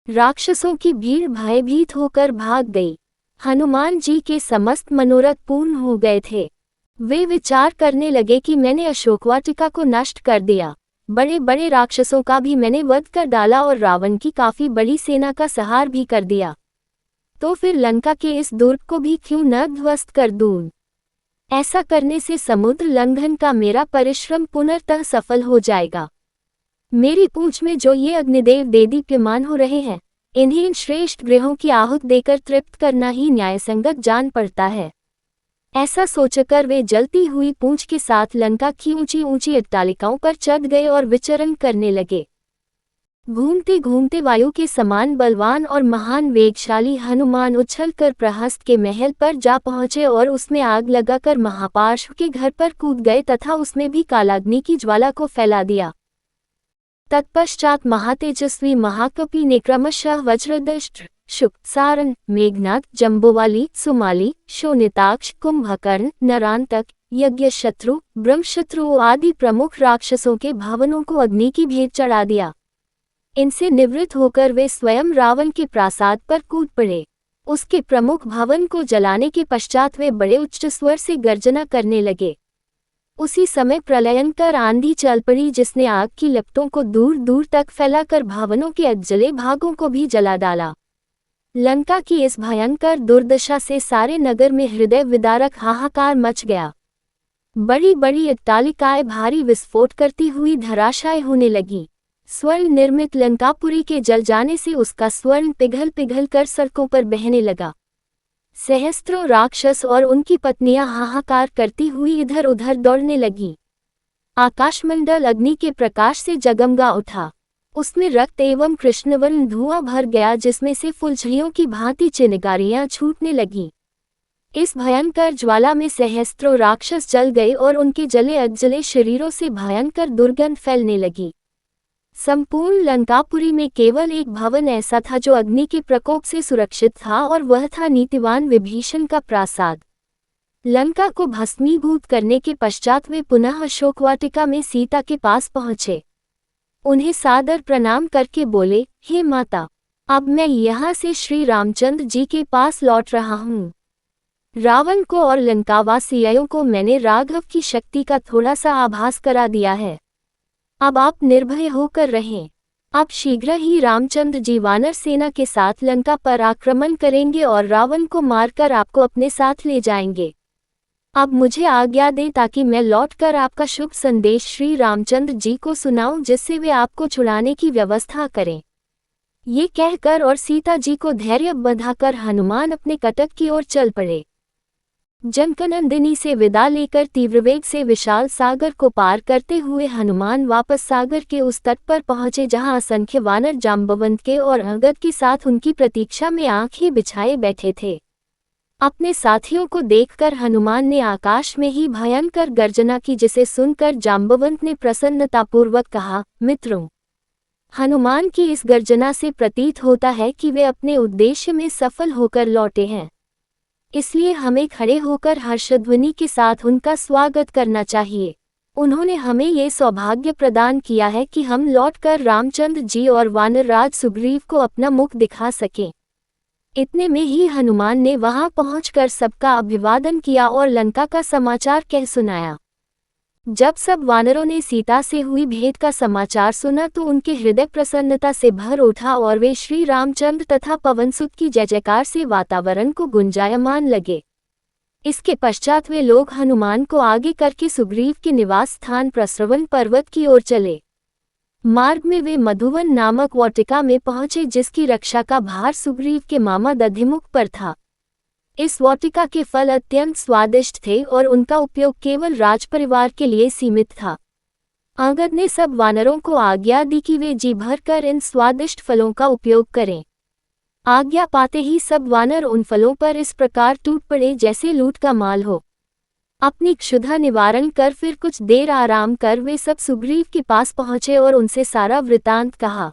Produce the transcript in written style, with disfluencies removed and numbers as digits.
राक्षसों की भीड़ भयभीत होकर भाग गई। हनुमान जी के समस्त मनोरथ पूर्ण हो गए थे। वे विचार करने लगे कि मैंने अशोकवाटिका को नष्ट कर दिया, बड़े बड़े राक्षसों का भी मैंने वध कर डाला और रावण की काफी बड़ी सेना का संहार भी कर दिया, तो फिर लंका के इस दुर्ग को भी क्यों न ध्वस्त कर दूं। ऐसा करने से समुद्र लंघन का मेरा परिश्रम पुनर्तः सफल हो जाएगा। मेरी पूंछ में जो ये अग्निदेव देदीप्यमान हो रहे हैं, इन्हें इन श्रेष्ठ ग्रहों की आहूत देकर तृप्त करना ही न्यायसंगत जान पड़ता है। ऐसा सोचकर वे जलती हुई पूंछ के साथ लंका की ऊंची ऊंची अट्टालिकाओं पर चढ़ गए और विचरण करने लगे। घूमते घूमते वायु के समान बलवान और महान वेगशाली हनुमान उछलकर प्रहस्त के महल पर जा पहुंचे और उसमें आग लगाकर महापार्श्व के घर पर कूद गए तथा उसमें भी कालाग्नि की ज्वाला को फैला दिया। तत्पश्चात महातेजस्वी महाकपि ने क्रमशः वज्रदष्ट, शुक, सारंग, मेघनाथ, जम्बोवाली, सुमाली, शोणिताक्ष, कुंभकर्ण, नरांतक, यज्ञशत्रु, ब्रह्मशत्रु आदि प्रमुख राक्षसों के भवनों को अग्नि की भेंट चढ़ा दिया। इनसे निवृत्त होकर वे स्वयं रावण के प्रासाद पर कूद पड़े। उसके प्रमुख भवन को जलाने के पश्चात वे बड़े उच्च स्वर से गर्जना करने लगे। उसी समय प्रलयंकर आंधी चल पड़ी, जिसने आग की लपटों को दूर दूर तक फैलाकर भवनों के अजले भागों को भी जला डाला। लंका की इस भयंकर दुर्दशा से सारे नगर में हृदय विदारक हाहाकार मच गया। बड़ी बड़ी अट्टालिकाएं भारी विस्फोट करती हुई धराशायी होने लगी। स्वर्ण निर्मित लंकापुरी के जल जाने से उसका स्वर्ण पिघल पिघल कर सड़कों पर बहने लगा। सहस्त्रों राक्षस और उनकी पत्नियां हाहाकार करती हुई इधर उधर दौड़ने लगीं। आकाशमंडल अग्नि के प्रकाश से जगमगा उठा। उसमें रक्त एवं कृष्णवर्ण धुआं भर गया, जिसमें से फुलझड़ियों की भांति चिंगारियां छूटने लगीं। इस भयंकर ज्वाला में सहस्त्रों राक्षस जल गए और उनके जले अजले शरीरों से भयंकर दुर्गंध फैलने लगी। संपूर्ण लंकापुरी में केवल एक भवन ऐसा था जो अग्नि के प्रकोप से सुरक्षित था, और वह था नीतिवान विभीषण का प्रासाद। लंका को भस्मीभूत करने के पश्चात वे पुनः अशोकवाटिका में सीता के पास पहुंचे। उन्हें सादर प्रणाम करके बोले, हे माता, अब मैं यहाँ से श्री रामचंद्र जी के पास लौट रहा हूँ। रावण को और लंकावासियों को मैंने राघव की शक्ति का थोड़ा सा आभास करा दिया है। अब आप निर्भय होकर रहें। अब शीघ्र ही रामचंद्र जी वानर सेना के साथ लंका पर आक्रमण करेंगे और रावण को मारकर आपको अपने साथ ले जाएंगे। अब मुझे आज्ञा दें ताकि मैं लौटकर आपका शुभ संदेश श्री रामचंद्र जी को सुनाऊं, जिससे वे आपको छुड़ाने की व्यवस्था करें। ये कहकर और सीता जी को धैर्य बंधाकर हनुमान अपने कटक की ओर चल पड़े। जनकनंदिनी से विदा लेकर तीव्रवेग से विशाल सागर को पार करते हुए हनुमान वापस सागर के उस तट पर पहुंचे जहां असंख्य वानर जाम्बवंत के और अंगद के साथ उनकी प्रतीक्षा में आंखें बिछाए बैठे थे। अपने साथियों को देखकर हनुमान ने आकाश में ही भयंकर गर्जना की, जिसे सुनकर जाम्बवंत ने प्रसन्नतापूर्वक कहा, मित्रों, हनुमान की इस गर्जना से प्रतीत होता है कि वे अपने उद्देश्य में सफल होकर लौटे हैं। इसलिए हमें खड़े होकर हर्षध्वनि के साथ उनका स्वागत करना चाहिए। उन्होंने हमें ये सौभाग्य प्रदान किया है कि हम लौटकर रामचंद्र जी और वानरराज सुग्रीव को अपना मुख दिखा सकें। इतने में ही हनुमान ने वहां पहुंचकर सबका अभिवादन किया और लंका का समाचार कह सुनाया। जब सब वानरों ने सीता से हुई भेंट का समाचार सुना तो उनके हृदय प्रसन्नता से भर उठा और वे श्री रामचंद्र तथा पवनसुत की जय जयकार से वातावरण को गुंजायमान लगे। इसके पश्चात वे लोग हनुमान को आगे करके सुग्रीव के निवास स्थान प्रस्रवण पर्वत की ओर चले। मार्ग में वे मधुवन नामक वाटिका में पहुंचे, जिसकी रक्षा का भार सुग्रीव के मामा दधिमुख पर था। इस वाटिका के फल अत्यंत स्वादिष्ट थे और उनका उपयोग केवल राजपरिवार के लिए सीमित था। अंगद ने सब वानरों को आज्ञा दी कि वे जी भरकर इन स्वादिष्ट फलों का उपयोग करें। आज्ञा पाते ही सब वानर उन फलों पर इस प्रकार टूट पड़े जैसे लूट का माल हो। अपनी क्षुधा निवारण कर फिर कुछ देर आराम कर वे सब सुग्रीव के पास पहुंचे और उनसे सारा वृतांत कहा।